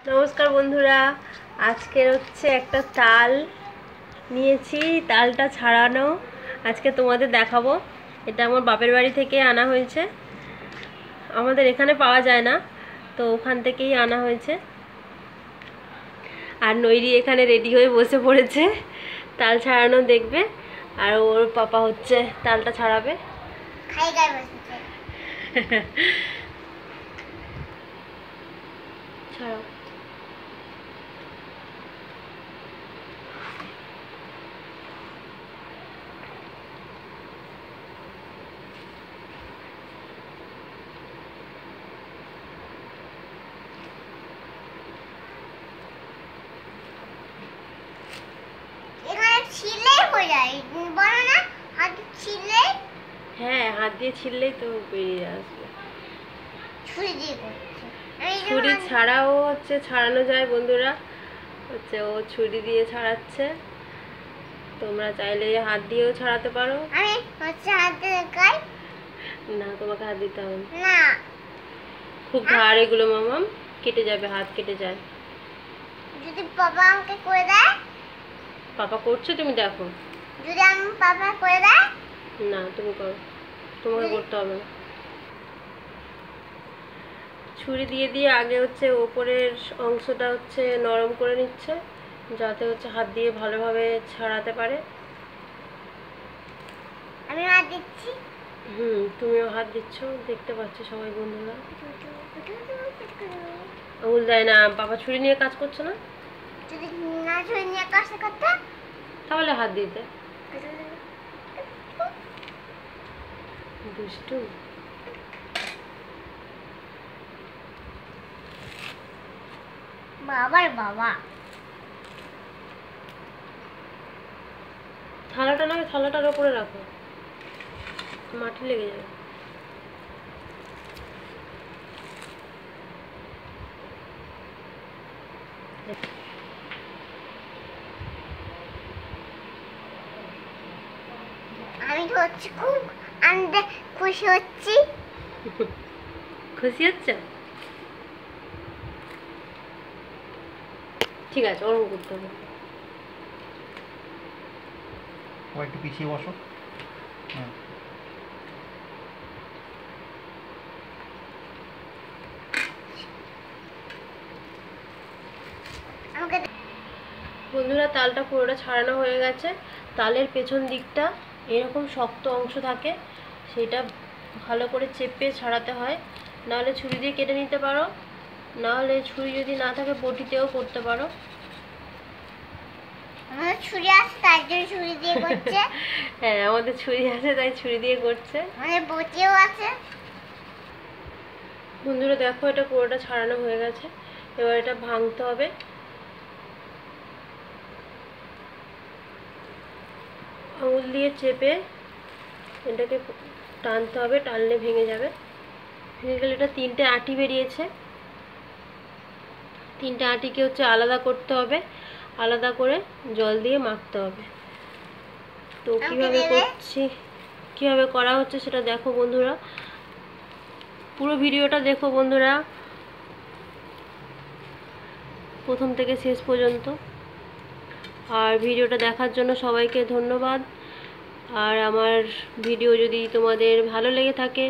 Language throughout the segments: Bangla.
নমস্কার বন্ধুরা, আজকে হচ্ছে একটা তাল নিয়েছি, তালটা ছাড়ানো আজকে তোমাদের দেখাবো। এটা আমার বাপের বাড়ি থেকে আনা হয়েছে, আমাদের এখানে পাওয়া যায় না, তো ওখান থেকেই আনা হয়েছে। আর নৈরি এখানে রেডি হয়ে বসে পড়েছে, তাল ছাড়ানো দেখবে, আর ওর পাপা হচ্ছে তালটা ছাড়াবে। ছাড়াও। হ্যাঁ, হাত দিয়ে ছিললেই তো বেরিয়ে আসবে। ছুরি ছাড়াও হচ্ছে ছাড়ানো যায় বন্ধুরা, হচ্ছে ও ছুরি দিয়ে ছাড়াচ্ছে, তোমরা চাইলে হাত দিয়েও ছাড়াতে পারো। না, তোমাকে হাত দিতে হবে না, খুব ধার এগুলো মামাম, কেটে যাবে, হাত কেটে যায়। যদি পাপা আমাকে করে দেয়? পাপা করছে, তুমি দেখো। যদি আমি পাপা করে দেয়? না, তুমি করো, তোমাকে করতে হবে না। ছুরি দিয়ে দিয়ে আগে হচ্ছে ওপরের অংশটা হচ্ছে নরম করে নিচ্ছে, যাতে হচ্ছে হাত দিয়ে ভালোভাবে ছাড়াতে পারে। আমি হাত দিচ্ছি। তুমিও হাত দিচ্ছ, দেখতে পাচ্ছ সবাই বন্ধুরা। আঙুল দেয় না, বাবা ছুরি নিয়ে কাজ করছে না। যদি না ছুরি নিয়ে কাজ করতে তাহলে হাত দিতে। দুষ্টু। বাবার বাবা। থালাটা নয়, থালাটার উপরে রাখো, মাটি লেগে যাবে। আমি তো হচ্ছে খুব আনন্দে খুশি হচ্ছি। খুশি হচ্ছে? ঠিক আছে, ওরকম করতে হবে। একটু পিছিয়ে বসো। বন্ধুরা, তালটা পুরোটা ছাড়ানো হয়ে গেছে। তালের পেছন দিকটা এরকম শক্ত অংশ থাকে, সেটা ভালো করে চেপে ছাড়াতে হয়, নাহলে ছুরি দিয়ে কেটে নিতে পারো, নাহলে ছুরি যদি না থাকে বটিতেও করতে পারো। আমার ছুরি আছে তাই জন্য ছুরি দিয়ে করছে। হ্যাঁ, আমাদের ছুরি আছে তাই ছুরি দিয়ে করছে। আমাদের বটিও আছে। বন্ধুরা দেখো, এটা পুরোটা ছাড়ানো হয়ে গেছে, এবার এটা ভাঙতে হবে। আঙুল দিয়ে চেপে এটাকে টানতে হবে, টানলে ভেঙে যাবে। ভেঙে গেলে এটা 3টে আটি বেরিয়েছে, 3টে আটিকে হচ্ছে আলাদা করতে হবে, আলাদা করে জল দিয়ে মাখতে হবে। তো কিভাবে করছি, কিভাবে করা হচ্ছে সেটা দেখো বন্ধুরা, পুরো ভিডিওটা দেখো বন্ধুরা, প্রথম থেকে শেষ পর্যন্ত। আর ভিডিওটা দেখার জন্য সবাইকে ধন্যবাদ। আর আমার ভিডিও যদি তোমাদের ভালো লেগে থাকে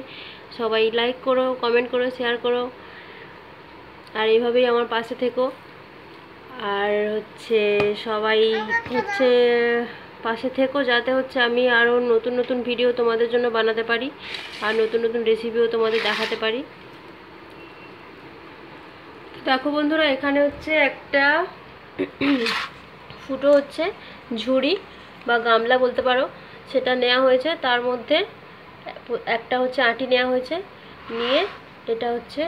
সবাই লাইক করো, কমেন্ট করো, শেয়ার করো, আর এইভাবেই আমার পাশে থেকো। আর হচ্ছে সবাই হচ্ছে পাশে থেকো, যাতে হচ্ছে আমি আরও নতুন নতুন ভিডিও তোমাদের জন্য বানাতে পারি, আর নতুন নতুন রেসিপিও তোমাদের দেখাতে পারি। দেখো বন্ধুরা, এখানে হচ্ছে একটা ফুটো হচ্ছে ঝুড়ি বা গামলা বলতে পারো, সেটা নেওয়া হয়েছে। তার মধ্যে একটা হচ্ছে আটি নেওয়া হয়েছে, নিয়ে এটা হচ্ছে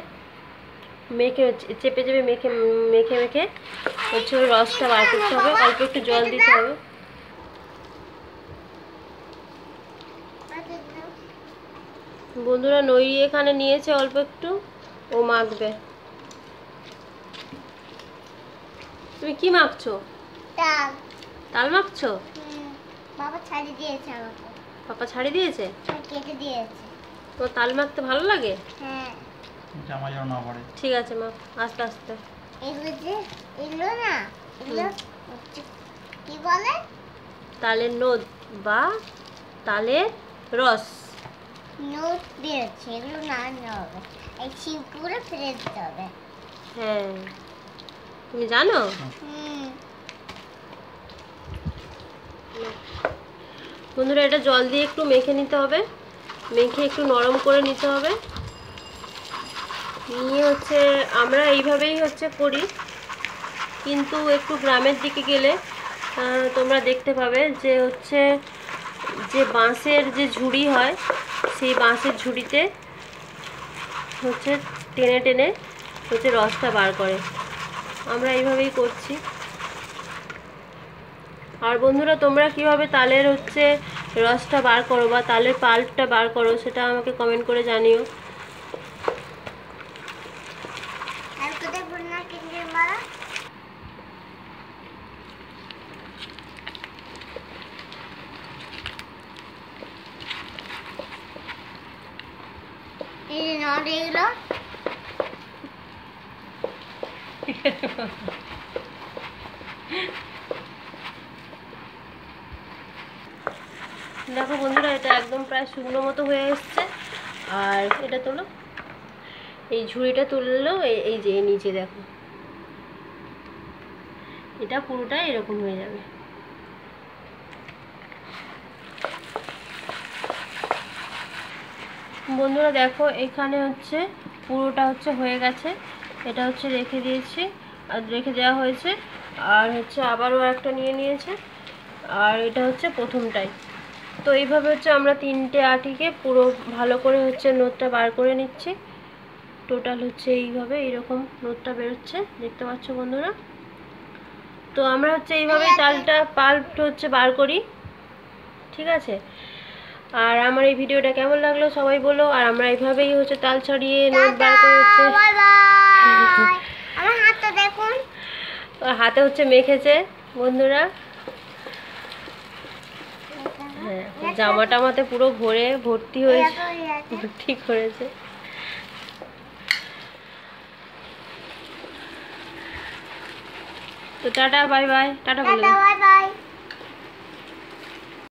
মেখে চেপে চেপে মেখে মেখে মেখে হচ্ছে ওই রসটা বার করতে হবে, অল্প একটু জল দিতে হবে। বন্ধুরা, নৈরি এখানে নিয়েছে অল্প একটু, ও মাখবে। তুমি কি মাখছো? তাল। তাল মাখছো? বাবা ছাড়িয়ে দিয়েছে আমাকে। পাপা ছাড়িয়ে দিয়েছে? কেটে দিয়েছে। তোমার তাল মাখতে ভালো লাগে? হ্যাঁ। জামা যেন না পড়ে। ঠিক আছে মা, আস্তে আস্তে। এগুলো যে এগুলো না এগুলো হচ্ছে কি বলে তালের নোদ বা তালের রস। নোট দিয়েছে এগুলো না হবে এই শিবপুরে ফেলে দিতে হবে। হ্যাঁ, তুমি জানো? হুম বন্ধুরা, এটা জল দিয়ে একটু মেখে নিতে হবে, মেখে একটু নরম করে নিতে হবে। নিয়ে হচ্ছে আমরা এইভাবেই হচ্ছে করি, কিন্তু একটু গ্রামের দিকে গেলে তোমরা দেখতে পাবে যে হচ্ছে যে বাঁশের যে ঝুড়ি হয়, সেই বাঁশের ঝুড়িতে হচ্ছে টেনে টেনে হচ্ছে রসটা বার করে। আমরা এইভাবেই করছি। আর বন্ধুরা, তোমরা কিভাবে তালের হচ্ছে রসটা বার করো বা তালের পাল্পটা বার করো সেটা আমাকে কমেন্ট করে জানিও। আর কোথায় বন্যা কিনবে মারা এই যে নট এগুলো দেখো বন্ধুরা, এটা একদম প্রায় শুকনো মতো হয়ে এসছে। আর এটা তোলো, এই ঝুড়িটা তুললো, এই যে নিচে দেখো, এটা পুরোটাই এরকম হয়ে যাবে। বন্ধুরা দেখো, এখানে হচ্ছে পুরোটা হচ্ছে হয়ে গেছে। এটা হচ্ছে রেখে দিয়েছি, আর রেখে দেওয়া হয়েছে। আর হচ্ছে আবারও একটা নিয়ে নিয়েছে, আর এটা হচ্ছে প্রথমটাই। তো এইভাবে হচ্ছে আমরা 3টে আটিকে পুরো ভালো করে হচ্ছে নোটটা বার করে নিচ্ছি। টোটাল হচ্ছে এইভাবে এইরকম নোটটা বেরোচ্ছে, দেখতে পাচ্ছ বন্ধুরা। তো আমরা হচ্ছে এইভাবেই তালটা পাল্প হচ্ছে বার করি, ঠিক আছে। আর আমার এই ভিডিওটা কেমন লাগলো সবাই বলো। আর আমরা এইভাবেই হচ্ছে তাল ছাড়িয়ে নোট বার করে হচ্ছে বাই বাই আমার হাতটা দেখুন হাতে হচ্ছে মেখেছে বন্ধুরা। হ্যাঁ, জামা টামাতে পুরো ভর্তি হয়েছে, ভর্তি করেছে। তো টাটা বাই বাই, টাটা বলে বাই বাই